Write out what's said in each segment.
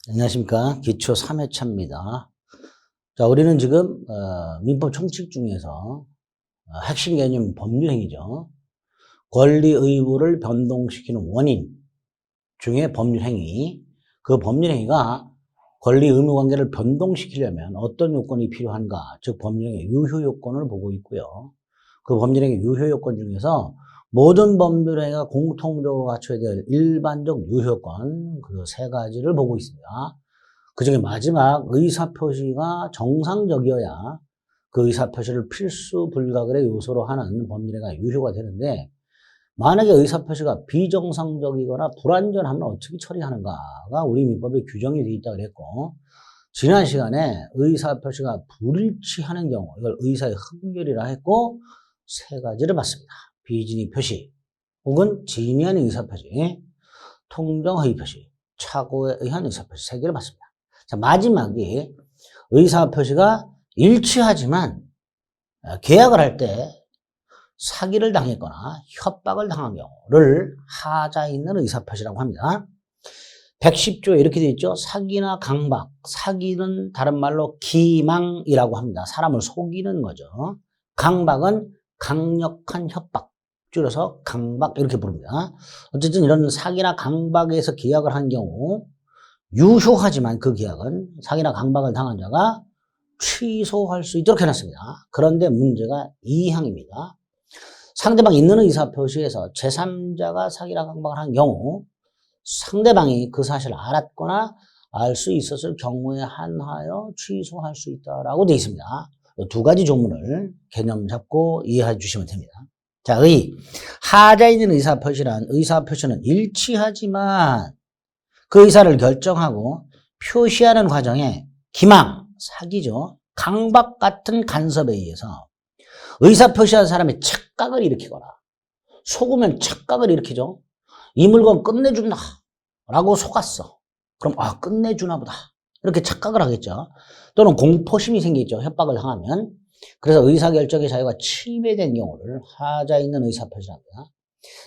안녕하십니까. 기초 3회차입니다. 자, 우리는 지금, 민법 총칙 중에서, 핵심 개념 법률행위죠. 권리 의무를 변동시키는 원인 중에 법률행위. 그 법률행위가 권리 의무 관계를 변동시키려면 어떤 요건이 필요한가? 즉, 법률행위 유효 요건을 보고 있고요. 그 법률행위 유효 요건 중에서 모든 법률행위가 공통적으로 갖춰야 될 일반적 유효권 그 세 가지를 보고 있습니다. 그 중에 마지막 의사표시가 정상적이어야 그 의사표시를 필수 불가결의 요소로 하는 법률행위가 유효가 되는데, 만약에 의사표시가 비정상적이거나 불완전하면 어떻게 처리하는가가 우리 민법에 규정이 되어 있다고 그랬고, 지난 시간에 의사표시가 불일치하는 경우, 이걸 의사의 흠결이라 했고, 세 가지를 봤습니다. 비진의 표시, 혹은 진의한 의사표시, 통정허위 표시, 착오에 의한 의사표시 세 개를 봤습니다. 자, 마지막이 의사표시가 일치하지만 계약을 할 때 사기를 당했거나 협박을 당한 경우를 하자 있는 의사표시라고 합니다. 110조에 이렇게 되어 있죠. 사기나 강박, 사기는 다른 말로 기망이라고 합니다. 사람을 속이는 거죠. 강박은 강력한 협박, 줄여서 강박 이렇게 부릅니다. 어쨌든 이런 사기나 강박에서 계약을 한 경우 유효하지만 그 계약은 사기나 강박을 당한 자가 취소할 수 있도록 해놨습니다. 그런데 문제가 2항입니다. 상대방 있는 의사표시에서 제3자가 사기나 강박을 한 경우 상대방이 그 사실을 알았거나 알 수 있었을 경우에 한하여 취소할 수 있다라고 되어 있습니다. 두 가지 조문을 개념 잡고 이해해 주시면 됩니다. 자, 하자 있는 의사표시란 의사표시는 일치하지만 그 의사를 결정하고 표시하는 과정에 기망, 사기죠. 강박 같은 간섭에 의해서 의사표시한 사람의 착각을 일으키거나 속으면 착각을 일으키죠. 이 물건 끝내준다 라고 속았어. 그럼 끝내주나 보다 이렇게 착각을 하겠죠. 또는 공포심이 생기죠. 협박을 당하면. 그래서 의사결정의 자유가 침해된 경우를 하자 있는 의사표시랍니다.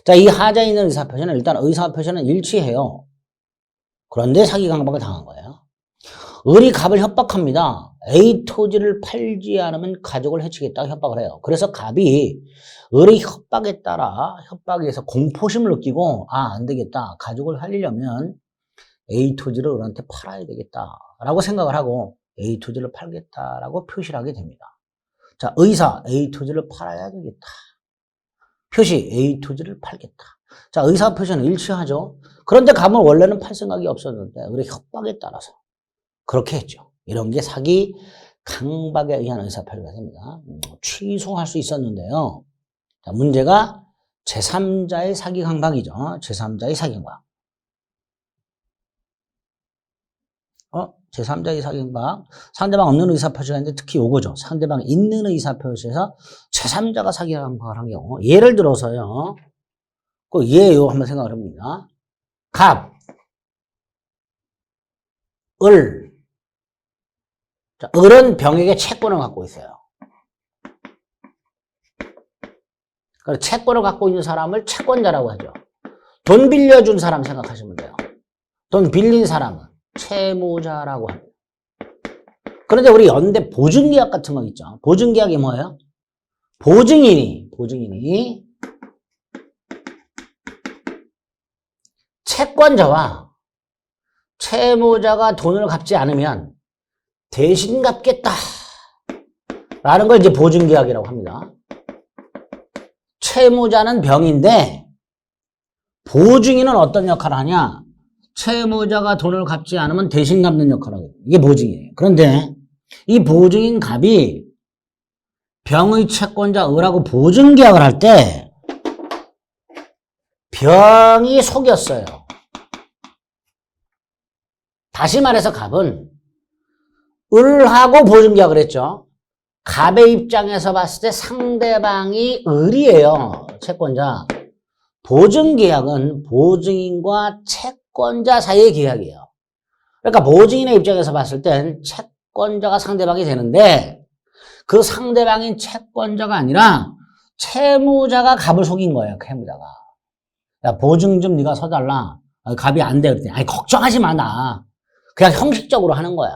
자, 이 하자 있는 의사표시는 일단 의사표시는 일치해요. 그런데 사기 강박을 당한 거예요. 을이 갑을 협박합니다. A 토지를 팔지 않으면 가족을 해치겠다고 협박을 해요. 그래서 갑이 을의 협박에 따라 협박에서 공포심을 느끼고 안 되겠다. 가족을 살리려면 A 토지를 을한테 팔아야 되겠다라고 생각을 하고 A 토지를 팔겠다라고 표시를 하게 됩니다. 자, 의사 A 토지를 팔아야 되겠다. 표시 A 토지를 팔겠다. 자, 의사 표시는 일치하죠. 그런데 갑은 원래는 팔 생각이 없었는데 을의 협박에 따라서 그렇게 했죠. 이런 게 사기 강박에 의한 의사표시가 됩니다. 취소할 수 있었는데요. 자, 문제가 제3자의 사기 강박이죠. 제3자의 사기 강박. 제3자의 사기 강박. 상대방 없는 의사표시가 있는데 특히 요거죠. 상대방 있는 의사표시에서 제3자가 사기 강박을 한 경우. 예를 들어서요. 그 예요 한번 생각을 해봅니다. 갑, 을. 자, 을은 병에게 채권을 갖고 있어요. 그래서 채권을 갖고 있는 사람을 채권자라고 하죠. 돈 빌려준 사람 생각하시면 돼요. 돈 빌린 사람은 채무자라고 합니다. 그런데 우리 연대 보증계약 같은 거 있죠. 보증계약이 뭐예요? 보증인이 채권자와 채무자가 돈을 갚지 않으면 대신 갚겠다 라는 걸 이제 보증계약이라고 합니다. 채무자는 병인데 보증인은 어떤 역할을 하냐? 채무자가 돈을 갚지 않으면 대신 갚는 역할을 하거든요. 이게 보증이에요. 그런데 이 보증인 갑이 병의 채권자 을하고 보증계약을 할 때 병이 속였어요. 다시 말해서 갑은 을하고 보증계약을 했죠. 갑의 입장에서 봤을 때 상대방이 을이에요. 채권자. 보증계약은 보증인과 채권자 사이의 계약이에요. 그러니까 보증인의 입장에서 봤을 땐 채권자가 상대방이 되는데 그 상대방인 채권자가 아니라 채무자가 갑을 속인 거예요. 채무자가. 야, 보증 좀 네가 서달라. 갑이 안 돼. 그랬더니 걱정하지 마, 나. 그냥 형식적으로 하는 거야.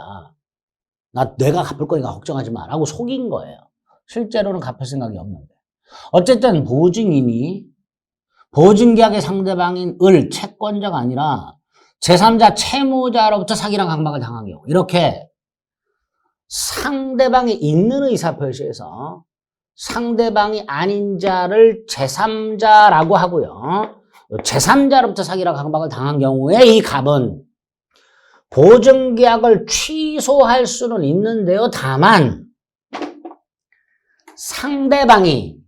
내가 갚을 거니까 걱정하지 마 라고 속인 거예요. 실제로는 갚을 생각이 없는데. 어쨌든 보증인이 보증계약의 상대방인 채권자가 아니라 제3자 채무자로부터 사기랑 강박을 당한 경우 이렇게 상대방이 있는 의사표시에서 상대방이 아닌 자를 제3자라고 하고요. 제3자로부터 사기랑 강박을 당한 경우에 이 갑은 보증계약을 취소할 수는 있는데요. 다만 상대방이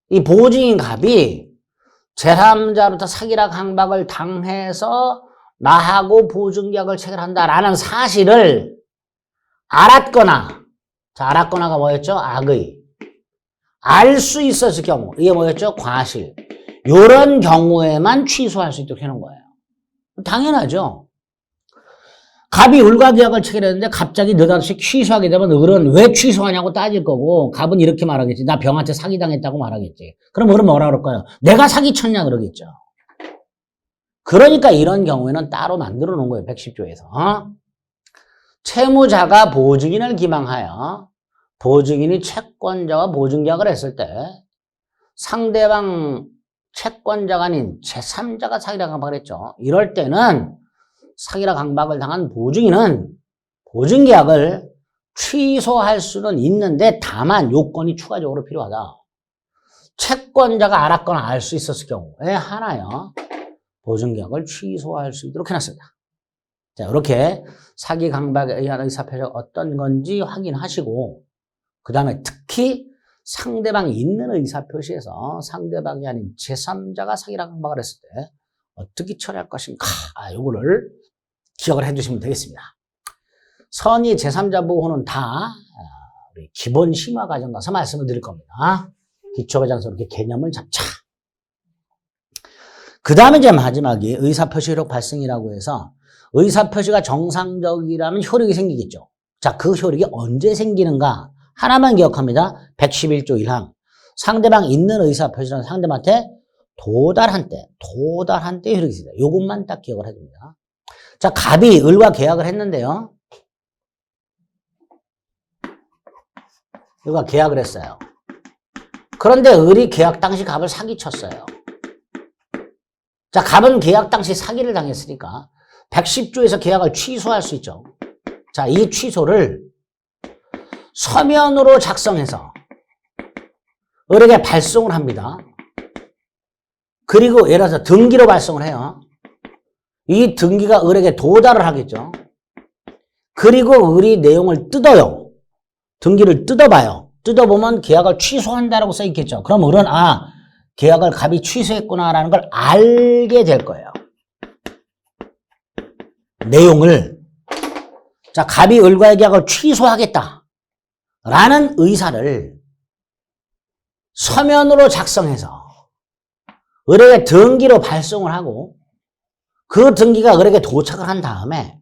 이 보증인 갑이 제3자로부터 사기랑 강박을 당해서 나하고 보증계약을 체결한다라는 사실을 알았거나, 자, 알았거나가 뭐였죠? 악의. 알 수 있었을 경우, 이게 뭐였죠? 과실. 이런 경우에만 취소할 수 있도록 해놓은 거예요. 당연하죠. 갑이 을과 계약을 체결했는데 갑자기 느닷없이 취소하게 되면 을은 왜 취소하냐고 따질 거고 갑은 이렇게 말하겠지. 나 병한테 사기당했다고 말하겠지. 그럼 을은 뭐라 그럴까요? 내가 사기쳤냐 그러겠죠. 그러니까 이런 경우에는 따로 만들어 놓은 거예요. 110조에서. 채무자가 보증인을 기망하여 보증인이 채권자와 보증계약을 했을 때 상대방 채권자가 아닌 제3자가 사기라 강박을 했죠. 이럴 때는 사기라 강박을 당한 보증인은 보증계약을 취소할 수는 있는데 다만 요건이 추가적으로 필요하다. 채권자가 알았거나 알 수 있었을 경우에 하나요. 보증계약을 취소할 수 있도록 해놨습니다. 자, 이렇게 사기 강박에 의한 의사표시가 어떤 건지 확인하시고 그 다음에 특히 상대방이 있는 의사표시에서 상대방이 아닌 제3자가 사기라 강박을 했을 때 어떻게 처리할 것인가 요거를 기억을 해주시면 되겠습니다. 선의 제3자 보호는 다 우리 기본 심화 과정 가서 말씀을 드릴 겁니다. 기초 과정에서 이렇게 개념을 잡자. 그 다음에 이제 마지막이 의사표시 효력 발생이라고 해서 의사표시가 정상적이라면 효력이 생기겠죠. 자, 그 효력이 언제 생기는가? 하나만 기억합니다. 111조 1항. 상대방 있는 의사표시는 상대방한테 도달한 때 효력이 있습니다. 요것만 딱 기억을 해줍니다. 자, 갑이 을과 계약을 했는데요. 을과 계약을 했어요. 그런데 을이 계약 당시 갑을 사기쳤어요. 자, 갑은 계약 당시 사기를 당했으니까 110조에서 계약을 취소할 수 있죠. 자, 이 취소를 서면으로 작성해서 을에게 발송을 합니다. 그리고 예를 들어서 등기로 발송을 해요. 이 등기가 을에게 도달을 하겠죠. 그리고 을이 내용을 뜯어요. 등기를 뜯어봐요. 뜯어보면 계약을 취소한다라고 써있겠죠. 그럼 을은 계약을 갑이 취소했구나라는 걸 알게 될 거예요. 내용을. 자, 갑이 을과의 계약을 취소하겠다라는 의사를 서면으로 작성해서 을에게 등기로 발송을 하고 그 등기가 을에게 도착을 한 다음에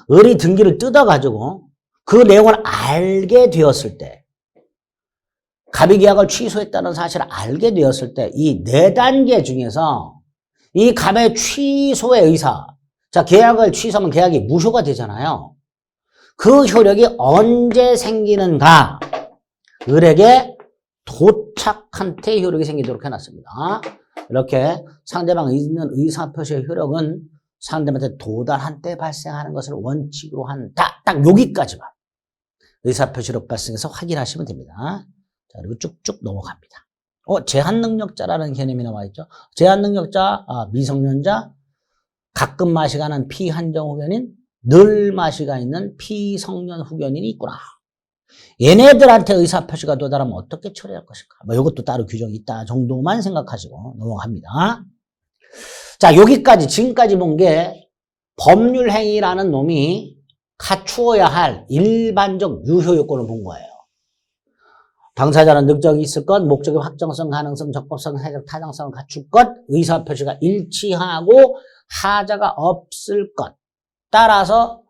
을이 등기를 뜯어가지고 그 내용을 알게 되었을 때 갑이 계약을 취소했다는 사실을 알게 되었을 때 이 4단계 중에서 이 갑의 취소의 의사, 자, 계약을 취소하면 계약이 무효가 되잖아요. 그 효력이 언제 생기는가? 을에게 도착한 때 효력이 생기도록 해놨습니다. 이렇게 상대방이 있는 의사표시의 효력은 상대방한테 도달한 때 발생하는 것을 원칙으로 한다. 딱 여기까지만 의사표시력 발생해서 확인하시면 됩니다. 자, 그리고 쭉쭉 넘어갑니다. 제한능력자라는 개념이 나와있죠. 제한능력자, 미성년자, 가끔 마시가 는 피한정 후견인, 늘 마시가 있는 피성년 후견인이 있구나. 얘네들한테 의사표시가 도달하면 어떻게 처리할 것인가. 이것도 따로 규정이 있다 정도만 생각하시고 넘어갑니다. 자, 여기까지, 지금까지 본 게 법률행위라는 놈이 갖추어야 할 일반적 유효 요건을 본 거예요. 당사자는 능력이 있을 것, 목적의 확정성, 가능성, 적법성, 사회적 타당성을 갖출 것, 의사표시가 일치하고 하자가 없을 것. 따라서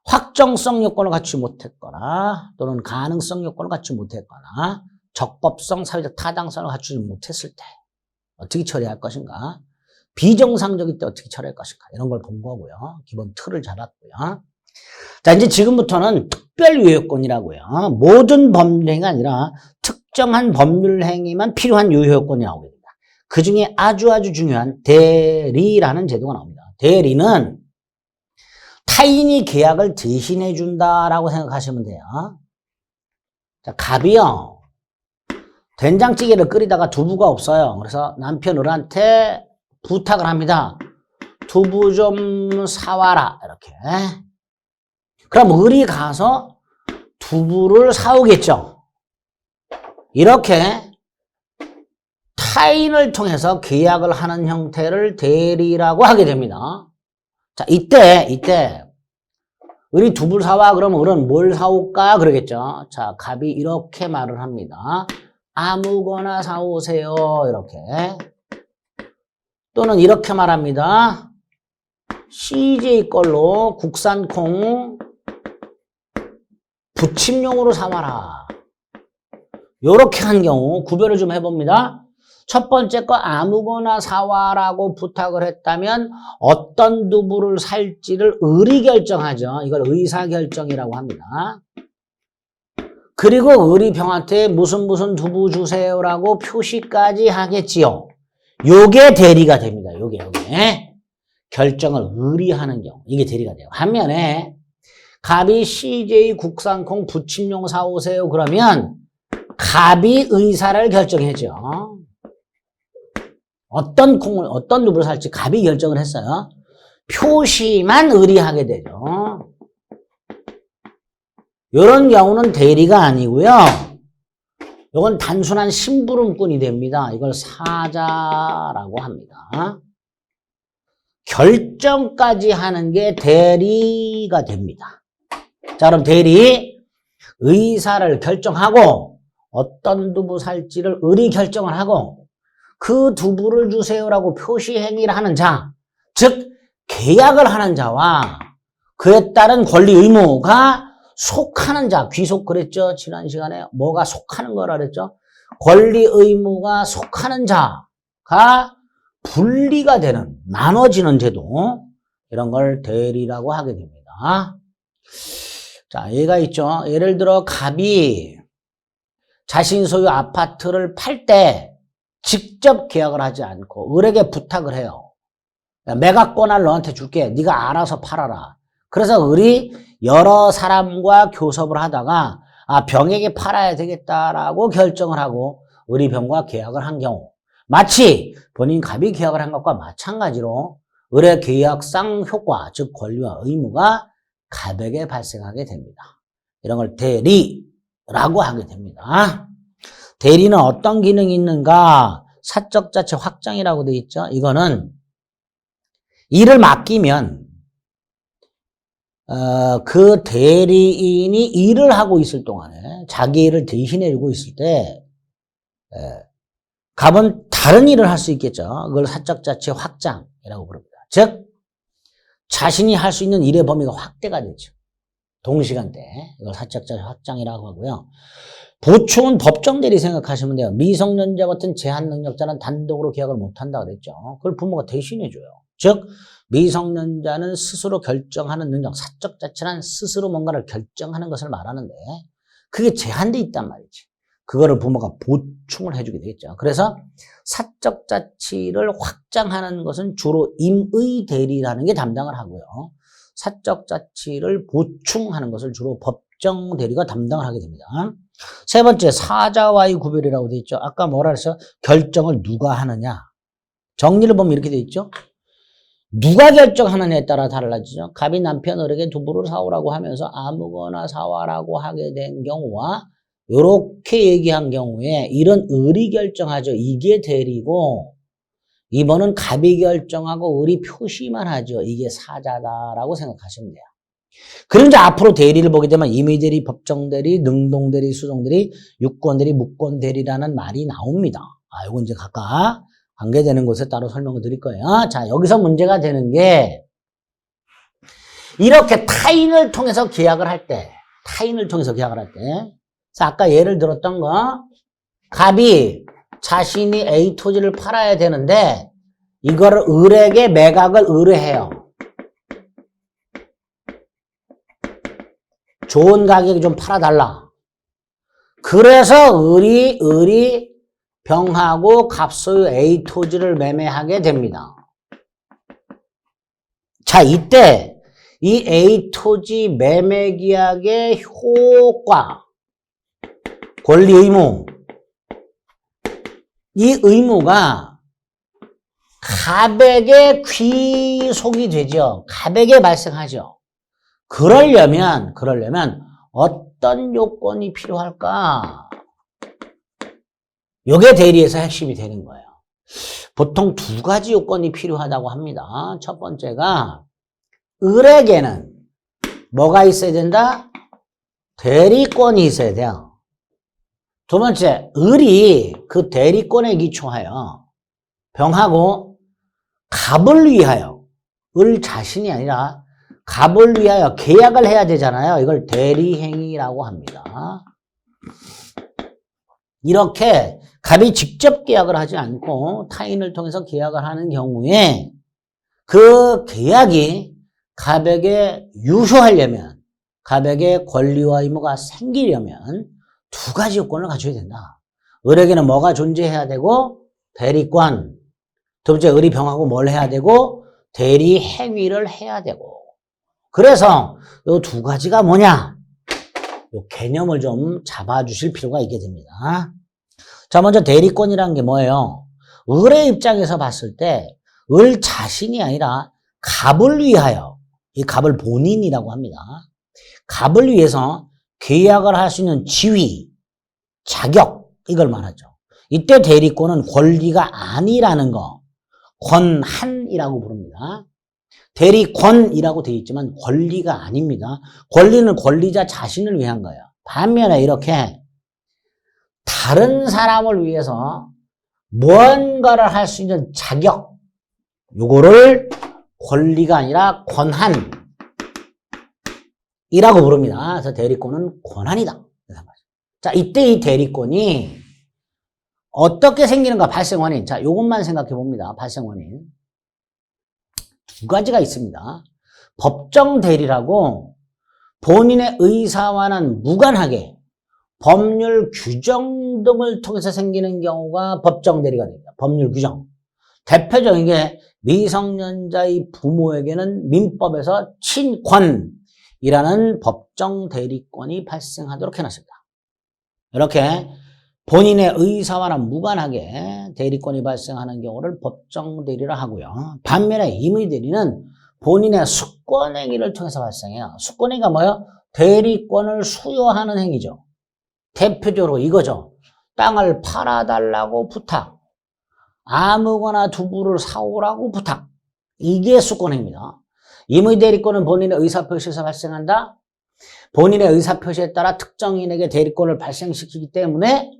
확정성 요건을 갖추지 못했거나 또는 가능성 요건을 갖추지 못했거나 적법성, 사회적 타당성을 갖추지 못했을 때 어떻게 처리할 것인가. 비정상적일 때 어떻게 처리할 것인가 이런 걸 본 거고요. 기본 틀을 잡았고요. 자, 이제 지금부터는 특별유효권이라고요. 모든 법률행위가 아니라 특정한 법률행위만 필요한 유효권이 나오게 됩니다. 그 중에 아주 중요한 대리라는 제도가 나옵니다. 대리는 타인이 계약을 대신해 준다라고 생각하시면 돼요. 자, 갑이요. 된장찌개를 끓이다가 두부가 없어요. 그래서 남편 을한테 부탁을 합니다. 두부 좀 사와라. 이렇게. 그럼 을이 가서 두부를 사오겠죠. 이렇게 타인을 통해서 계약을 하는 형태를 대리라고 하게 됩니다. 자, 이때 을이 두부를 사와 그러면 을은 뭘 사올까 그러겠죠. 자, 갑이 이렇게 말을 합니다. 아무거나 사오세요. 이렇게. 또는 이렇게 말합니다. CJ 걸로 국산콩 부침용으로 사와라. 요렇게 한 경우 구별을 좀 해봅니다. 첫 번째 거 아무거나 사와라고 부탁을 했다면 어떤 두부를 살지를 을이 결정하죠. 이걸 의사결정이라고 합니다. 그리고 을이 병한테 무슨 두부 주세요라고 표시까지 하겠지요. 요게 대리가 됩니다. 요게. 결정을 을이 하는 경우. 이게 대리가 돼요. 반면에 갑이 CJ 국산콩 부침용 사오세요. 그러면 갑이 의사를 결정했죠. 어떤 두부를 살지 갑이 결정을 했어요. 표시만 을이 하게 되죠. 이런 경우는 대리가 아니고요. 이건 단순한 심부름꾼이 됩니다. 이걸 사자라고 합니다. 결정까지 하는 게 대리가 됩니다. 자, 그럼 대리, 의사를 결정하고 어떤 두부 살지를 을이 결정을 하고 그 두부를 주세요라고 표시 행위를 하는 자, 즉 계약을 하는 자와 그에 따른 권리 의무가 속하는 자, 귀속 그랬죠? 지난 시간에 뭐가 속하는 거라 그랬죠? 권리 의무가 속하는 자가 분리가 되는, 나눠지는 제도, 이런 걸 대리라고 하게 됩니다. 자, 얘가 있죠. 예를 들어 갑이 자신 소유 아파트를 팔 때 직접 계약을 하지 않고 을에게 부탁을 해요. 매각권을 너한테 줄게. 네가 알아서 팔아라. 그래서 을이 여러 사람과 교섭을 하다가 병에게 팔아야 되겠다라고 결정을 하고 을이 병과 계약을 한 경우, 마치 본인 갑이 계약을 한 것과 마찬가지로 을의 계약상 효과, 즉 권리와 의무가 갑에게 발생하게 됩니다. 이런 걸 대리라고 하게 됩니다. 대리는 어떤 기능이 있는가? 사적 자체 확장이라고 되어 있죠. 이거는 일을 맡기면 그 대리인이 일을 하고 있을 동안에 자기 일을 대신해주고 있을 때 갑은 다른 일을 할 수 있겠죠. 그걸 사적 자체 확장이라고 부릅니다. 즉 자신이 할 수 있는 일의 범위가 확대가 되죠. 동시간대에. 이걸 사적 자체 확장이라고 하고요. 보충은 법정 대리 생각하시면 돼요. 미성년자 같은 제한 능력자는 단독으로 계약을 못한다고 그랬죠. 그걸 부모가 대신해줘요. 즉 미성년자는 스스로 결정하는 능력, 사적 자체란 스스로 뭔가를 결정하는 것을 말하는데 그게 제한돼 있단 말이지. 그거를 부모가 보충을 해주게 되겠죠. 그래서 사적 자치를 확장하는 것은 주로 임의 대리라는 게 담당을 하고요. 사적 자치를 보충하는 것을 주로 법정 대리가 담당을 하게 됩니다. 세 번째, 사자와의 구별이라고 되어 있죠. 아까 뭐라 그랬어요? 결정을 누가 하느냐. 정리를 보면 이렇게 되어 있죠. 누가 결정하느냐에 따라 달라지죠. 갑이 남편 을에게 두부를 사오라고 하면서 아무거나 사와라고 하게 된 경우와 이렇게 얘기한 경우에 이런 을이 결정하죠. 이게 대리고 이번은 갑이 결정하고 을이 표시만 하죠. 이게 사자다라고 생각하시면 돼요. 그럼 이제 앞으로 대리를 보게 되면 임의대리, 법정대리, 능동대리, 수동대리, 유권대리, 무권대리라는 말이 나옵니다. 이건 이제 각각 관계되는 곳에 따로 설명을 드릴 거예요. 자, 여기서 문제가 되는 게 이렇게 타인을 통해서 계약을 할 때, 그래서 아까 예를 들었던 거, 갑이 자신이 A 토지를 팔아야 되는데 이거를 을에게 매각을 의뢰해요. 좋은 가격에 좀 팔아달라. 그래서 을이 병하고 갑소유 A 토지를 매매하게 됩니다. 자, 이때 이 A 토지 매매 계약의 효과, 권리 의무, 이 의무가 갑에게 귀속이 되죠. 갑에게 발생하죠. 그러려면 어떤 요건이 필요할까? 요게 대리에서 핵심이 되는 거예요. 보통 두 가지 요건이 필요하다고 합니다. 첫 번째가 을에게는 뭐가 있어야 된다? 대리권이 있어야 돼요. 두 번째, 을이 그 대리권에 기초하여 병하고 갑을 위하여, 을 자신이 아니라 갑을 위하여 계약을 해야 되잖아요. 이걸 대리행위라고 합니다. 이렇게 갑이 직접 계약을 하지 않고 타인을 통해서 계약을 하는 경우에 그 계약이 갑에게 유효하려면, 갑에게 권리와 의무가 생기려면 두 가지 요건을 갖춰야 된다. 을에게는 뭐가 존재해야 되고, 대리권. 두 번째, 을이 병하고 뭘 해야 되고, 대리 행위를 해야 되고. 그래서 이 두 가지가 뭐냐? 이 개념을 좀 잡아주실 필요가 있게 됩니다. 자, 먼저 대리권이라는 게 뭐예요? 을의 입장에서 봤을 때 을 자신이 아니라 갑을 위하여, 이 갑을 본인이라고 합니다. 갑을 위해서 계약을 할 수 있는 지위, 자격, 이걸 말하죠. 이때 대리권은 권리가 아니라는 거, 권한이라고 부릅니다. 대리권이라고 되어 있지만 권리가 아닙니다. 권리는 권리자 자신을 위한 거예요. 반면에 이렇게 다른 사람을 위해서 무언가를 할 수 있는 자격, 요거를 권리가 아니라 권한이라고 부릅니다. 그래서 대리권은 권한이다. 자, 이때 이 대리권이 어떻게 생기는가? 발생 원인. 자, 요것만 생각해 봅니다. 발생 원인. 두 가지가 있습니다. 법정 대리라고 본인의 의사와는 무관하게 법률 규정 등을 통해서 생기는 경우가 법정 대리가 됩니다. 법률 규정. 대표적인 게 미성년자의 부모에게는 민법에서 친권이라는 법정 대리권이 발생하도록 해놨습니다. 이렇게 본인의 의사와는 무관하게 대리권이 발생하는 경우를 법정 대리라 하고요. 반면에 임의 대리는 본인의 수권 행위를 통해서 발생해요. 수권 행위가 뭐예요? 대리권을 수여하는 행위죠. 대표적으로 이거죠. 땅을 팔아달라고 부탁. 아무거나 두부를 사오라고 부탁. 이게 수권 행위입니다. 임의 대리권은 본인의 의사표시에서 발생한다. 본인의 의사표시에 따라 특정인에게 대리권을 발생시키기 때문에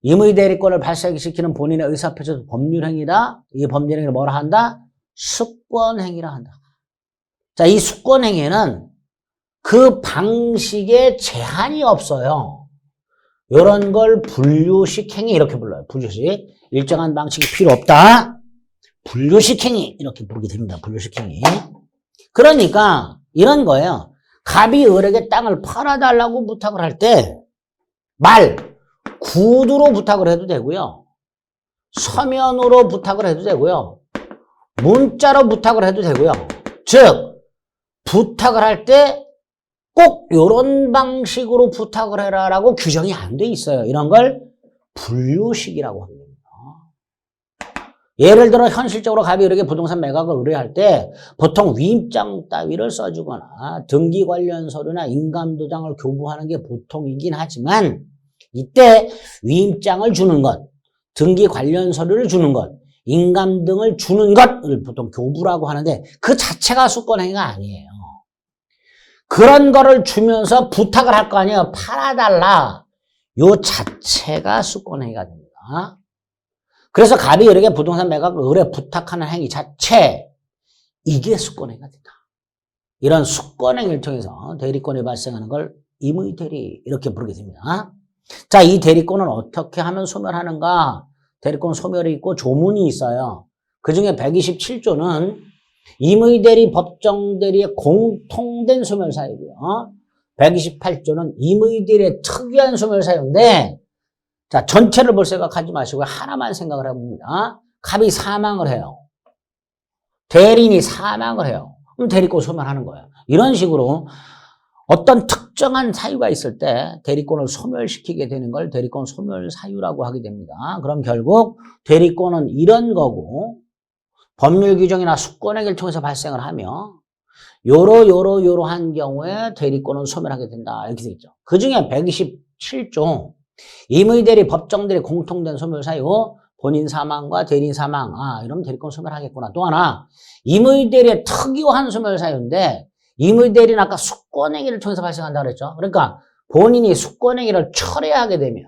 임의 대리권을 발생시키는 본인의 의사표시도 법률행위다. 이 법률행위를 뭐라 한다? 수권행위라 한다. 자, 이 수권행위는 그 방식에 제한이 없어요. 이런 걸 분류식 행위 이렇게 불러요. 분류식. 일정한 방식이 필요 없다. 분류식 행위 이렇게 부르게 됩니다. 분류식 행위. 그러니까 이런 거예요. 갑이 을에게 땅을 팔아달라고 부탁을 할 때 구두로 부탁을 해도 되고요. 서면으로 부탁을 해도 되고요. 문자로 부탁을 해도 되고요. 즉 부탁을 할 때 꼭 이런 방식으로 부탁을 해라라고 규정이 안 돼 있어요. 이런 걸 분류식이라고 합니다. 예를 들어 현실적으로 갑이 이렇게 부동산 매각을 의뢰할 때 보통 위임장 따위를 써주거나 등기 관련 서류나 인감도장을 교부하는 게 보통이긴 하지만 이때 위임장을 주는 것, 등기 관련 서류를 주는 것, 인감 등을 주는 것을 보통 교부라고 하는데 그 자체가 수권행위가 아니에요. 그런 거를 주면서 부탁을 할 거 아니에요. 팔아달라. 요 자체가 수권행위가 됩니다. 그래서 갑이 이렇게 부동산 매각을 의뢰 부탁하는 행위 자체, 이게 수권행위가 된다. 이런 수권행위를 통해서 대리권이 발생하는 걸 임의 대리 이렇게 부르게 됩니다. 자, 이 대리권은 어떻게 하면 소멸하는가? 대리권 소멸이 있고 조문이 있어요. 그 중에 127조는 임의대리, 법정대리의 공통된 소멸사유고요. 128조는 임의대리의 특이한 소멸사유인데, 자, 전체를 볼 생각하지 마시고 하나만 생각을 해봅니다. 갑이 사망을 해요. 대리인이 사망을 해요. 그럼 대리권 소멸하는 거예요. 이런 식으로 어떤 특정한 사유가 있을 때 대리권을 소멸시키게 되는 걸 대리권 소멸 사유라고 하게 됩니다. 그럼 결국 대리권은 이런 거고, 법률 규정이나 수권행위를 통해서 발생을 하며 요러한 경우에 대리권은 소멸하게 된다. 이렇게 되어 있죠. 그 중에 127조 임의대리, 법정대리 공통된 소멸 사유, 본인 사망과 대리인 사망. 이러면 대리권 소멸하겠구나. 또 하나, 임의대리의 특이한 소멸 사유인데, 임의대리는 아까 수권행위를 통해서 발생한다고 그랬죠. 그러니까 본인이 수권행위를 철회하게 되면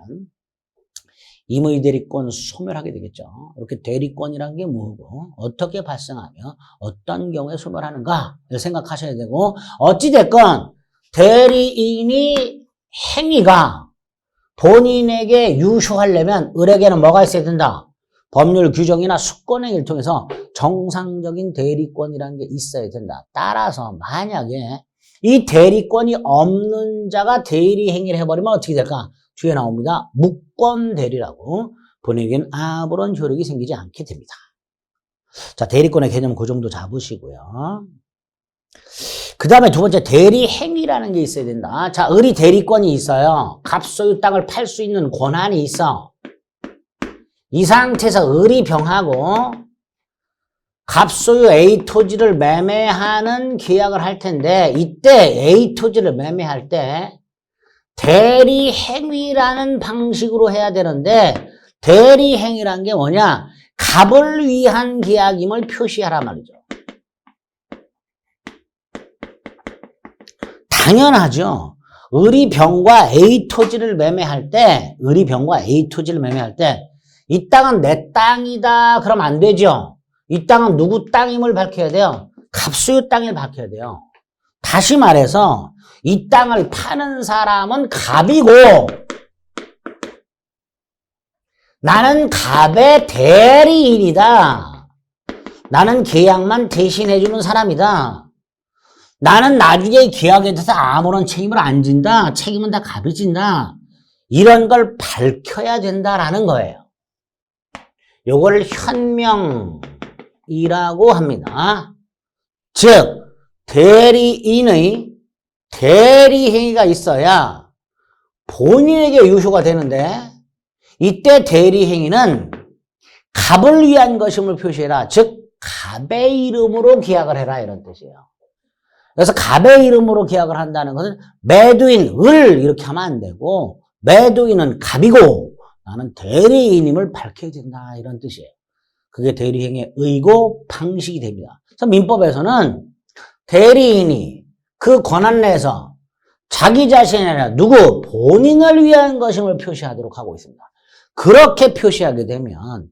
임의대리권 소멸하게 되겠죠. 이렇게 대리권이라는 게 뭐고, 어떻게 발생하며 어떤 경우에 소멸하는가를 생각하셔야 되고, 어찌됐건 대리인이 행위가 본인에게 유효하려면 을에게는 뭐가 있어야 된다? 법률 규정이나 수권행위를 통해서 정상적인 대리권이라는 게 있어야 된다. 따라서 만약에 이 대리권이 없는 자가 대리 행위를 해버리면 어떻게 될까? 뒤에 나옵니다. 무권대리라고. 본인에게는 아무런 효력이 생기지 않게 됩니다. 자, 대리권의 개념 그 정도 잡으시고요. 그 다음에 두 번째, 대리행위라는 게 있어야 된다. 자, 을이 대리권이 있어요. 갑소유 땅을 팔 수 있는 권한이 있어. 이 상태에서 을이 병하고 갑소유 A 토지를 매매하는 계약을 할 텐데, 이때 A 토지를 매매할 때 대리행위라는 방식으로 해야 되는데, 대리행위란 게 뭐냐? 갑을 위한 계약임을 표시하란 말이죠. 당연하죠. 을이 병과 A 토지를 매매할 때, 이 땅은 내 땅이다. 그럼 안 되죠. 이 땅은 누구 땅임을 밝혀야 돼요? 갑소유 땅을 밝혀야 돼요. 다시 말해서 이 땅을 파는 사람은 갑이고, 나는 갑의 대리인이다. 나는 계약만 대신해주는 사람이다. 나는 나중에 계약에 대해서 아무런 책임을 안 진다. 책임은 다 갑이 진다. 이런 걸 밝혀야 된다라는 거예요. 요걸 현명이라고 합니다. 즉, 대리인의 대리행위가 있어야 본인에게 유효가 되는데, 이때 대리행위는 갑을 위한 것임을 표시해라. 즉, 갑의 이름으로 계약을 해라. 이런 뜻이에요. 그래서 갑의 이름으로 계약을 한다는 것은 매도인 을 이렇게 하면 안 되고, 매도인은 갑이고 나는 대리인임을 밝혀야 된다. 이런 뜻이에요. 그게 대리행위의 의고 방식이 됩니다. 그래서 민법에서는 대리인이 그 권한 내에서 자기 자신이 아니라 누구? 본인을 위한 것임을 표시하도록 하고 있습니다. 그렇게 표시하게 되면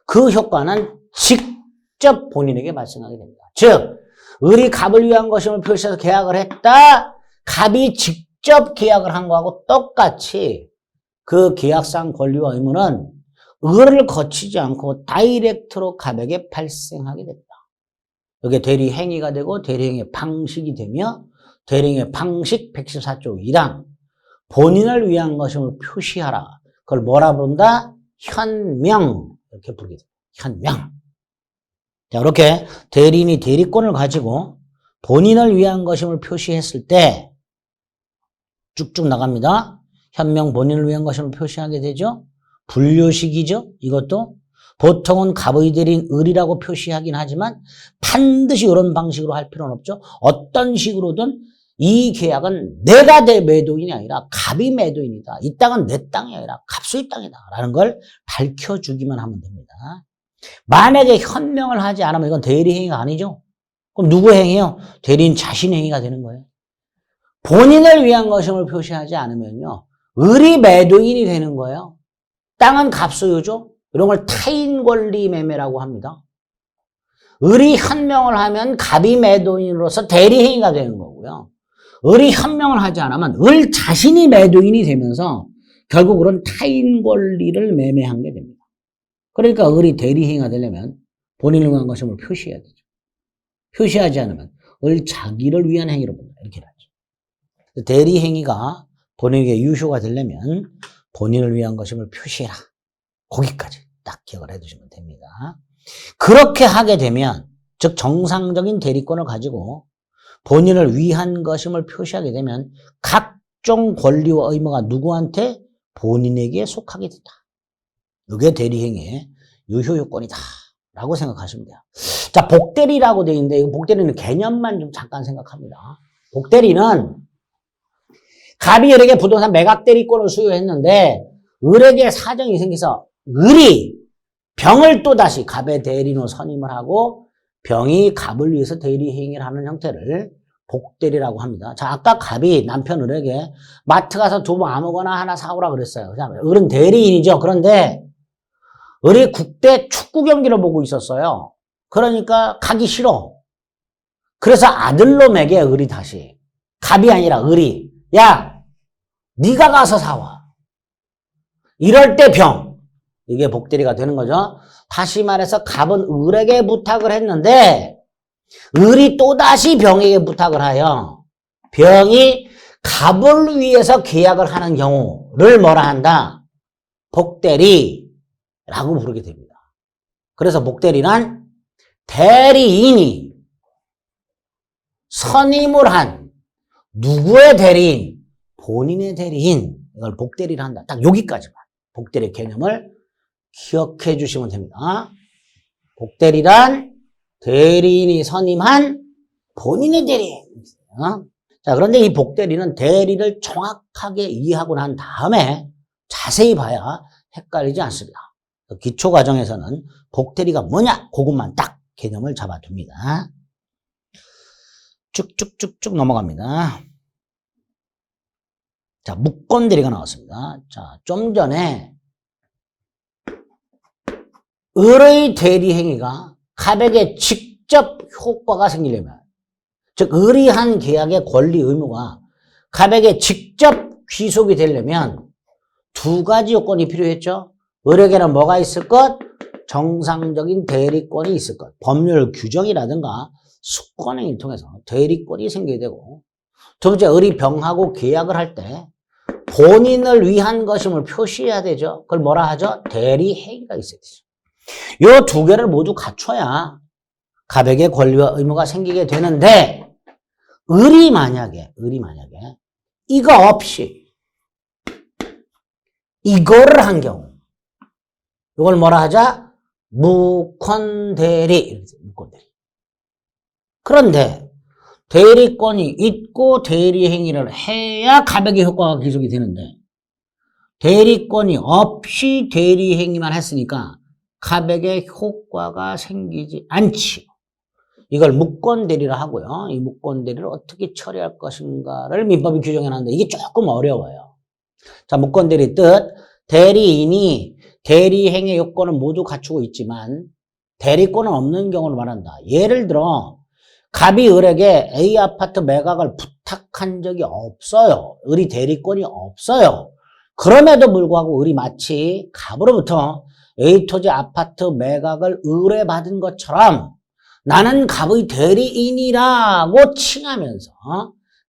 그 효과는 직접 본인에게 발생하게 됩니다. 즉, 을이 갑을 위한 것임을 표시해서 계약을 했다. 갑이 직접 계약을 한 거하고 똑같이 그 계약상 권리와 의무는 을을 거치지 않고 다이렉트로 갑에게 발생하게 됩니다. 이게 대리행위가 되고 대리행위의 방식이 되며, 대리행위의 방식 114조 2랑 본인을 위한 것임을 표시하라. 그걸 뭐라 부른다? 현명. 이렇게 부르게 됩니다. 현명. 자, 이렇게 대리인이 대리권을 가지고 본인을 위한 것임을 표시했을 때 쭉쭉 나갑니다. 현명 본인을 위한 것임을 표시하게 되죠. 분류식이죠. 이것도 보통은 갑의 대리인 을이라고 표시하긴 하지만 반드시 이런 방식으로 할 필요는 없죠. 어떤 식으로든 이 계약은 내가 내 매도인이 아니라 갑이 매도인이다. 이 땅은 내 땅이 아니라 갑소유 땅이다. 라는 걸 밝혀주기만 하면 됩니다. 만약에 현명을 하지 않으면 이건 대리행위가 아니죠. 그럼 누구 행위요? 대리인 자신 행위가 되는 거예요. 본인을 위한 것임을 표시하지 않으면요, 을이 매도인이 되는 거예요. 땅은 갑소유죠. 이런 걸 타인 권리 매매라고 합니다. 을이 현명을 하면 갑이 매도인으로서 대리행위가 되는 거고요. 을이 현명을 하지 않으면 을 자신이 매도인이 되면서 결국 그런 타인 권리를 매매한 게 됩니다. 그러니까 을이 대리행위가 되려면 본인을 위한 것임을 표시해야 되죠. 표시하지 않으면 을 자기를 위한 행위로 본다. 이렇게 하죠. 대리 행위가 본인에게 유효가 되려면 본인을 위한 것임을 표시해라. 거기까지 딱 기억을 해두시면 됩니다. 그렇게 하게 되면 즉 정상적인 대리권을 가지고 본인을 위한 것임을 표시하게 되면 각종 권리와 의무가 누구한테? 본인에게 속하게 된다. 이게 대리행위의 유효 요건이다 라고 생각하시면 돼요. 자, 복대리라고 되어 있는데 이 복대리는 개념만 좀 잠깐 생각합니다. 복대리는 갑이 을에게 부동산 매각대리권을 수여했는데 을에게 사정이 생겨서 을이 병을 또다시 갑의 대리인으로 선임을 하고 병이 갑을 위해서 대리행위를 하는 형태를 복대리라고 합니다. 자, 아까 갑이 남편 을에게 마트 가서 두부 아무거나 하나 사오라 그랬어요. 을은 대리인이죠. 그런데 을이 국대 축구 경기를 보고 있었어요. 그러니까 가기 싫어. 그래서 아들로 매게 을이 다시. 갑이 아니라 을이. 야, 네가 가서 사와. 이럴 때 병. 이게 복대리가 되는 거죠. 다시 말해서 갑은 을에게 부탁을 했는데 을이 또다시 병에게 부탁을 하여 병이 갑을 위해서 계약을 하는 경우를 뭐라 한다? 복대리라고 부르게 됩니다. 그래서 복대리란 대리인이 선임을 한 누구의 대리인? 본인의 대리인. 이걸 복대리를 한다. 딱 여기까지만 복대리 개념을 기억해 주시면 됩니다. 복대리란 대리인이 선임한 본인의 대리인. 자, 그런데 이 복대리는 대리를 정확하게 이해하고 난 다음에 자세히 봐야 헷갈리지 않습니다. 기초과정에서는 복대리가 뭐냐? 그것만 딱 개념을 잡아둡니다. 쭉쭉쭉쭉 넘어갑니다. 자, 무권대리가 나왔습니다. 자, 좀 전에 을의 대리행위가 갑에게 직접 효과가 생기려면, 즉 을이 한 계약의 권리 의무가 갑에게 직접 귀속이 되려면 두 가지 요건이 필요했죠. 을에게는 뭐가 있을 것? 정상적인 대리권이 있을 것. 법률 규정이라든가 수권행위를 통해서 대리권이 생겨야 되고, 두 번째, 을이 병하고 계약을 할 때 본인을 위한 것임을 표시해야 되죠. 그걸 뭐라 하죠? 대리행위가 있어야 되죠. 이 두 개를 모두 갖춰야 갑에게 권리와 의무가 생기게 되는데, 을이 만약에 이거 없이 이거를 한 경우, 이걸 뭐라 하자? 무권대리. 무권대리. 그런데 대리권이 있고 대리행위를 해야 갑에게 효과가 기속이 되는데, 대리권이 없이 대리행위만 했으니까 갑에게 효과가 생기지 않지요. 이걸 무권대리라 하고요. 이 무권대리를 어떻게 처리할 것인가를 민법이 규정해놨는데 이게 조금 어려워요. 자, 무권대리 뜻, 대리인이 대리행위 요건은 모두 갖추고 있지만 대리권은 없는 경우를 말한다. 예를 들어 갑이 을에게 A 아파트 매각을 부탁한 적이 없어요. 을이 대리권이 없어요. 그럼에도 불구하고 을이 마치 갑으로부터 A 토지 아파트 매각을 의뢰받은 것처럼 나는 갑의 대리인이라고 칭하면서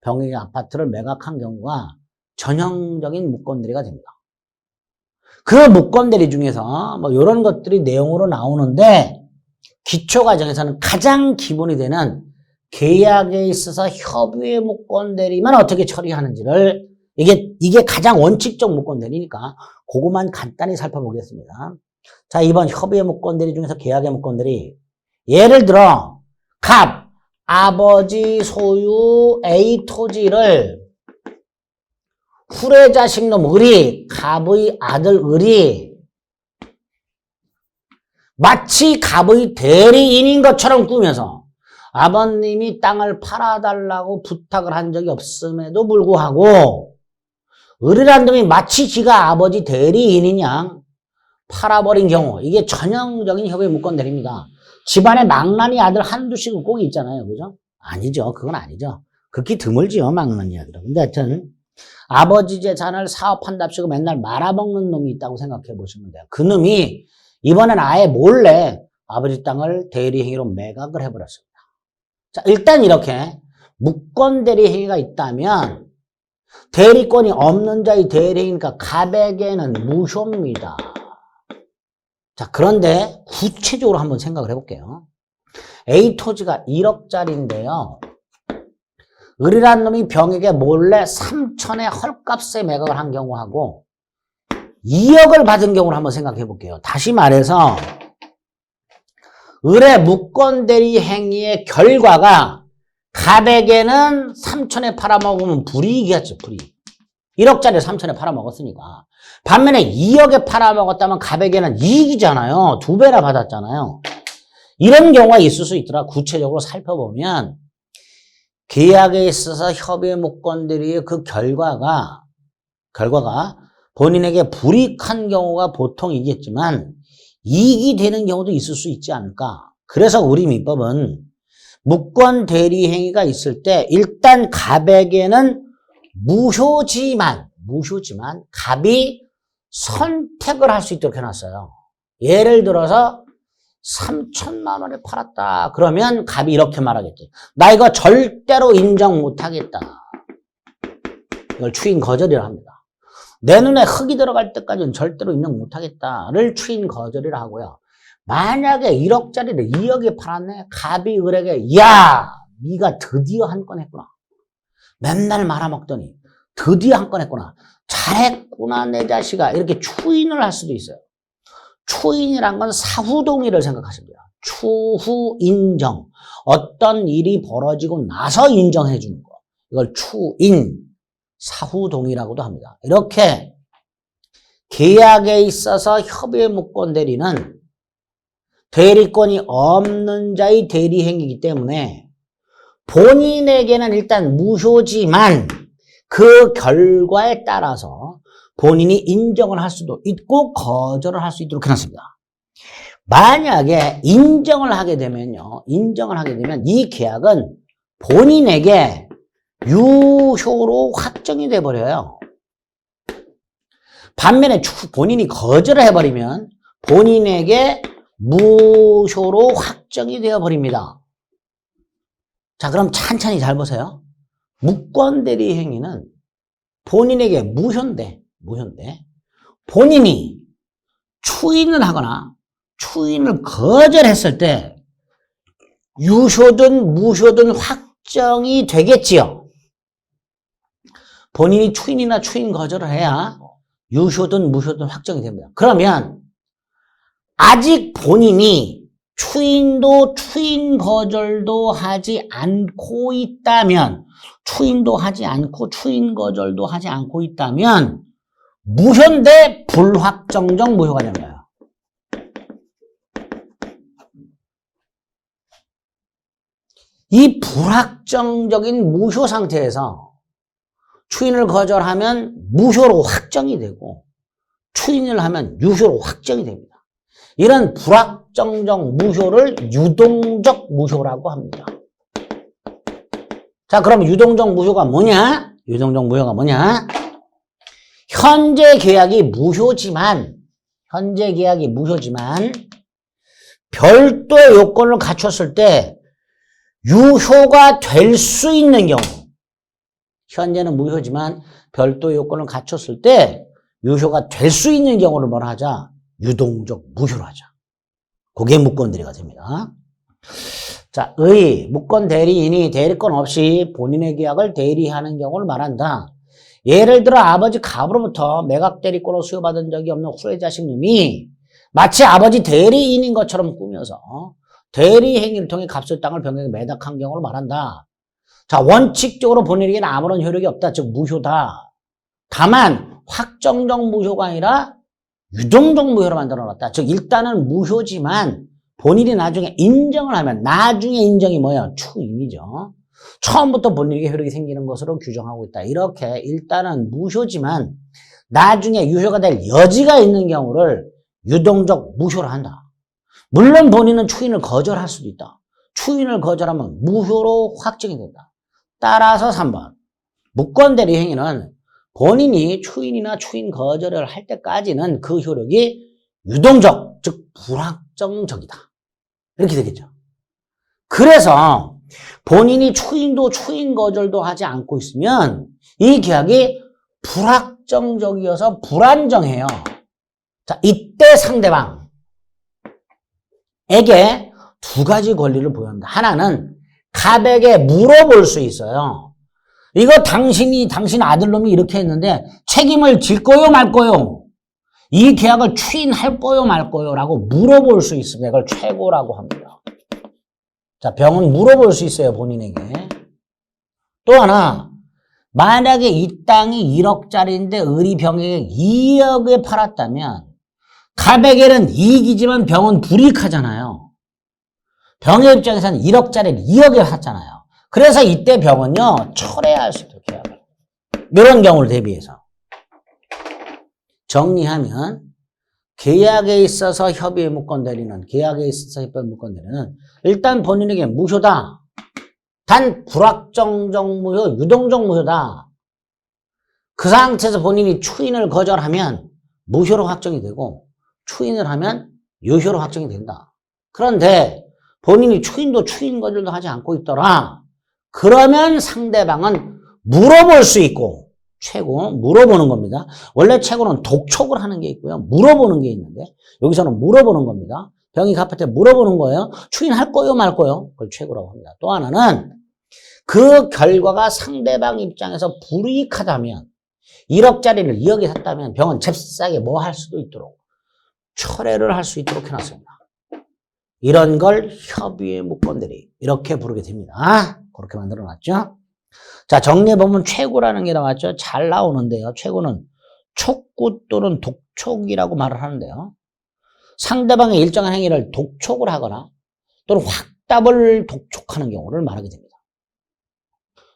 병의 아파트를 매각한 경우가 전형적인 무권대리가 됩니다. 그 무권대리 중에서 뭐 이런 것들이 내용으로 나오는데, 기초과정에서는 가장 기본이 되는 계약에 있어서 협의의 무권대리만 어떻게 처리하는지를, 이게 가장 원칙적 무권대리니까 그것만 간단히 살펴보겠습니다. 자, 이번 협의의 무권대리 중에서 계약의 무권대리, 예를 들어 갑 아버지 소유 A 토지를 후레자식놈 을이, 갑의 아들 을이 마치 갑의 대리인인 것처럼 꾸며서 아버님이 땅을 팔아달라고 부탁을 한 적이 없음에도 불구하고 을이란 놈이 마치 지가 아버지 대리인인 양 팔아버린 경우, 이게 전형적인 협의 무권대리입니다. 집안에 망나니 아들 한두씩은 꼭 있잖아요. 그죠? 아니죠. 그건 아니죠. 극히 드물지요, 망나니 아들은. 근데 하여튼 아버지 재산을 사업한답시고 맨날 말아먹는 놈이 있다고 생각해 보시면 돼요. 그 놈이 이번엔 아예 몰래 아버지 땅을 대리행위로 매각을 해버렸습니다. 자, 일단 이렇게 무권 대리행위가 있다면 대리권이 없는 자의 대리행위니까 갑에게는 무효입니다. 자, 그런데 구체적으로 한번 생각을 해볼게요. A 토지가 1억짜리인데요. 을이라는 놈이 병에게 몰래 3천의 헐값에 매각을 한 경우하고 2억을 받은 경우를 한번 생각해 볼게요. 다시 말해서 을의 무권 대리 행위의 결과가 갑에게는 3천에 팔아먹으면 불이익이었죠. 불이익. 1억짜리 3천에 팔아먹었으니까. 반면에 2억에 팔아먹었다면 갑에게는 이익이잖아요. 2배나 받았잖아요. 이런 경우가 있을 수 있더라. 구체적으로 살펴보면 계약에 있어서 협의 무권 대리의 그 결과가 본인에게 불이익한 경우가 보통이겠지만 이익이 되는 경우도 있을 수 있지 않을까. 그래서 우리 민법은 무권 대리 행위가 있을 때 일단 갑에게는 무효지만 갑이 선택을 할 수 있도록 해놨어요. 예를 들어서 3천만 원에 팔았다. 그러면 갑이 이렇게 말하겠지. 나 이거 절대로 인정 못하겠다. 이걸 추인 거절이라 합니다. 내 눈에 흙이 들어갈 때까지는 절대로 인정 못하겠다를 추인 거절이라 하고요. 만약에 1억짜리를 2억에 팔았네. 갑이 을에게 야 네가 드디어 한 건 했구나. 맨날 말아먹더니 드디어 한 건 했구나. 잘했구나 내 자식아. 이렇게 추인을 할 수도 있어요. 추인이란 건 사후동의를 생각하시면 돼요. 추후 인정. 어떤 일이 벌어지고 나서 인정해 주는 거. 이걸 추인, 사후동의라고도 합니다. 이렇게 계약에 있어서 협의의 무권 대리는 대리권이 없는 자의 대리행위이기 때문에 본인에게는 일단 무효지만 그 결과에 따라서 본인이 인정을 할 수도 있고 거절을 할 수 있도록 해놨습니다. 만약에 인정을 하게 되면 이 계약은 본인에게 유효로 확정이 돼버려요. 반면에 본인이 거절을 해버리면 본인에게 무효로 확정이 되어버립니다. 자, 그럼 찬찬히 잘 보세요. 무권 대리 행위는 본인에게 무효인데 본인이 추인을 하거나 추인을 거절했을 때 유효든 무효든 확정이 되겠지요. 본인이 추인이나 추인 거절을 해야 유효든 무효든 확정이 됩니다. 그러면 아직 본인이 추인도 추인 거절도 하지 않고 있다면 추인도 하지 않고 추인 거절도 하지 않고 있다면 무효인데 불확정적 무효가 됩니다. 이 불확정적인 무효 상태에서 추인을 거절하면 무효로 확정이 되고 추인을 하면 유효로 확정이 됩니다. 이런 불확정적 무효를 유동적 무효라고 합니다. 자, 그럼 유동적 무효가 뭐냐? 현재 계약이 무효지만 별도의 요건을 갖췄을 때 유효가 될 수 있는 경우, 현재는 무효지만 별도의 요건을 갖췄을 때 유효가 될 수 있는 경우를 뭐라 하자? 유동적 무효로 하자. 그게 무권 대리가 됩니다. 자, 무권 대리인이 대리권 없이 본인의 계약을 대리하는 경우를 말한다. 예를 들어 아버지 갑으로부터 매각 대리권을 수여받은 적이 없는 후레자식 놈이 마치 아버지 대리인인 것처럼 꾸며서 대리 행위를 통해 값을 땅을 병에게 매각한 경우를 말한다. 자, 원칙적으로 본인에게는 아무런 효력이 없다. 즉 무효다. 다만 확정적 무효가 아니라 유동적 무효로 만들어놨다. 즉 일단은 무효지만 본인이 나중에 인정을 하면 나중에 인정이 뭐야? 추인이죠. 처음부터 본인에게 효력이 생기는 것으로 규정하고 있다. 이렇게 일단은 무효지만 나중에 유효가 될 여지가 있는 경우를 유동적 무효로 한다. 물론 본인은 추인을 거절할 수도 있다. 추인을 거절하면 무효로 확정이 된다. 따라서 3번 무권 대리 행위는 본인이 추인이나 추인 거절을 할 때까지는 그 효력이 유동적, 즉 불확정적이다. 이렇게 되겠죠. 그래서 본인이 추인도 추인 거절도 하지 않고 있으면 이 계약이 불확정적이어서 불안정해요. 자, 이때 상대방에게 두 가지 권리를 보여합니다. 하나는 갑에게 물어볼 수 있어요. 이거 당신 아들놈이 이렇게 했는데 책임을 질 거요, 말 거요? 이 계약을 추인할 거요, 말 거요? 라고 물어볼 수 있습니다. 이걸 최고라고 합니다. 자, 병은 물어볼 수 있어요, 본인에게. 또 하나, 만약에 이 땅이 1억짜리인데 을이 병에게 2억에 팔았다면 갑에게는 이익이지만 병은 불이익하잖아요. 병의 입장에서는 1억짜리를 2억에 샀잖아요. 그래서 이때 병은요, 철회할 수 있도록 해야 돼요. 이런 경우를 대비해서. 정리하면, 계약에 있어서 협의의 무권 대리는, 일단 본인에게 무효다. 단 불확정적 무효, 유동적 무효다. 그 상태에서 본인이 추인을 거절하면 무효로 확정이 되고, 추인을 하면 유효로 확정이 된다. 그런데 본인이 추인도 추인 거절도 하지 않고 있더라. 그러면 상대방은 물어볼 수 있고, 최고, 물어보는 겁니다. 원래 최고는 독촉을 하는 게 있고요. 물어보는 게 있는데, 여기서는 물어보는 겁니다. 병이 갚을 때 물어보는 거예요. 추인할 거요, 말 거요? 그걸 최고라고 합니다. 또 하나는 그 결과가 상대방 입장에서 불이익하다면, 1억짜리를 2억에 샀다면 병은 잽싸게 뭐 할 수도 있도록, 철회를 할 수 있도록 해놨습니다. 이런 걸 협의의 무권대리, 이렇게 부르게 됩니다. 그렇게 만들어놨죠. 자, 정리해보면 최고라는 게 나왔죠. 잘 나오는데요. 최고는 촉구 또는 독촉이라고 말을 하는데요. 상대방의 일정한 행위를 독촉을 하거나 또는 확답을 독촉하는 경우를 말하게 됩니다.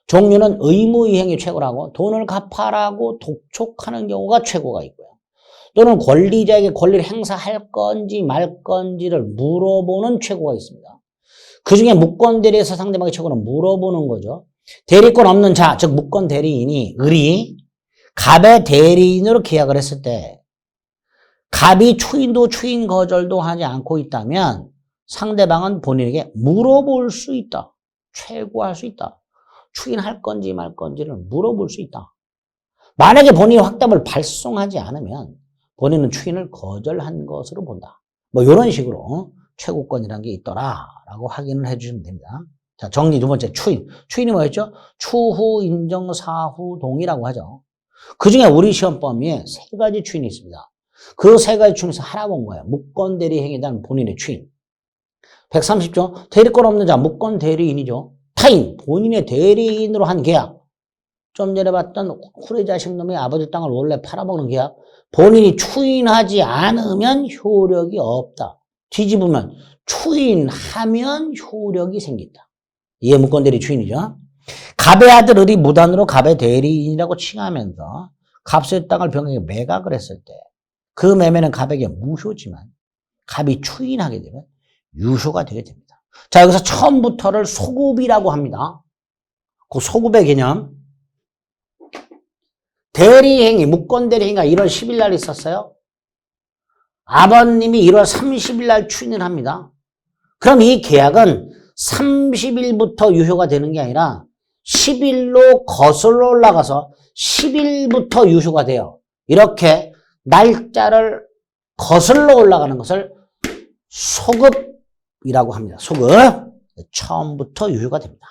종류는 의무이행이 최고라고, 돈을 갚아라고 독촉하는 경우가 최고가 있고요. 또는 권리자에게 권리를 행사할 건지 말 건지를 물어보는 최고가 있습니다. 그 중에 무권 대리에서 상대방의 최고는 물어보는 거죠. 대리권 없는 자, 즉 무권 대리인이 을이 갑의 대리인으로 계약을 했을 때 갑이 추인도 추인 거절도 하지 않고 있다면 상대방은 본인에게 물어볼 수 있다. 최고할 수 있다. 추인할 건지 말 건지를 물어볼 수 있다. 만약에 본인이 확답을 발송하지 않으면 본인은 추인을 거절한 것으로 본다. 뭐 이런 식으로 최고권이라는 게 있더라라고 확인을 해주시면 됩니다. 자, 정리 두 번째, 추인. 추인이 뭐였죠? 추후, 인정, 사후, 동의라고 하죠. 그 중에 우리 시험 범위에 세 가지 추인이 있습니다. 그 세 가지 추인에서 하나 본 거예요. 무권 대리 행위에 대한 본인의 추인. 130조, 대리권 없는 자, 무권 대리인이죠. 타인, 본인의 대리인으로 한 계약. 좀 전에 봤던 후레 자식 놈의 아버지 땅을 원래 팔아먹는 계약. 본인이 추인하지 않으면 효력이 없다. 뒤집으면 추인하면 효력이 생긴다. 이게 무권대리 추인이죠. 갑의 아들 을이 무단으로 갑의 대리인이라고 칭하면서 갑의 땅을 병에게 매각을 했을 때 그 매매는 갑에게 무효지만 갑이 추인하게 되면 유효가 되게 됩니다. 자, 여기서 처음부터를 소급이라고 합니다. 그 소급의 개념. 대리행위, 무권대리행위가 1월 10일 날 있었어요. 아버님이 1월 30일 날 추인을 합니다. 그럼 이 계약은 30일부터 유효가 되는 게 아니라 10일로 거슬러 올라가서 10일부터 유효가 돼요. 이렇게 날짜를 거슬러 올라가는 것을 소급이라고 합니다. 소급. 처음부터 유효가 됩니다.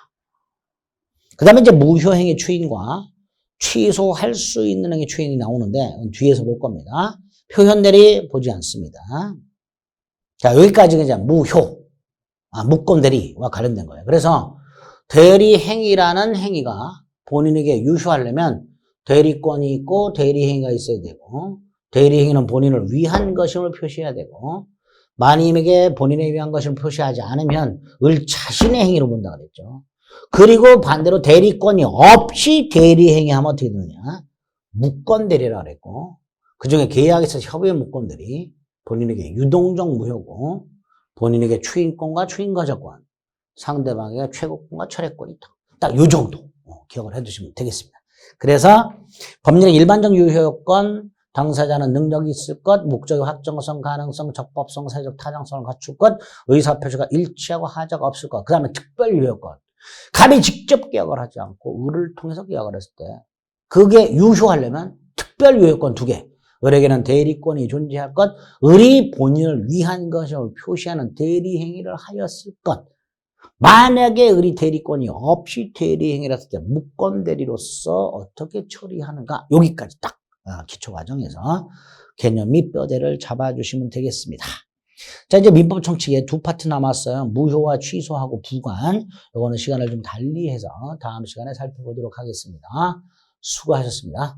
그 다음에 이제 무효행위 추인과 취소할 수 있는 행위 추인이 나오는데 뒤에서 볼 겁니다. 표현대리 보지 않습니다. 자, 여기까지가 이제 무효, 무권대리와 관련된 거예요. 그래서 대리행위라는 행위가 본인에게 유효하려면 대리권이 있고 대리행위가 있어야 되고, 대리행위는 본인을 위한 것임을 표시해야 되고, 마님에게 본인에 위한 것을 표시하지 않으면 을 자신의 행위로 본다 그랬죠. 그리고 반대로 대리권이 없이 대리행위하면 어떻게 되느냐? 무권대리라고 그랬고, 그 중에 계약에서 협의의 무권대리, 본인에게 유동적 무효고, 본인에게 추인권과 추인거절권, 상대방에게 최고권과 철회권이 있다. 딱 요 정도 기억을 해두시면 되겠습니다. 그래서 법률의 일반적 유효권, 당사자는 능력이 있을 것, 목적의 확정성, 가능성, 적법성, 사회적 타당성을 갖출 것, 의사표시가 일치하고 하자가 없을 것, 그 다음에 특별 요건. 갑이 직접 계약을 하지 않고 을을 통해서 계약을 했을 때 그게 유효하려면 특별 요건 2개. 을에게는 대리권이 존재할 것, 을이 본인을 위한 것을 표시하는 대리행위를 하였을 것. 만약에 을이 대리권이 없이 대리행위를 했을 때 무권대리로서 어떻게 처리하는가? 여기까지 딱 기초과정에서 개념 및 뼈대를 잡아주시면 되겠습니다. 자, 이제 민법 총칙에 2파트 남았어요. 무효와 취소하고 부관. 이거는 시간을 좀 달리해서 다음 시간에 살펴보도록 하겠습니다. 수고하셨습니다.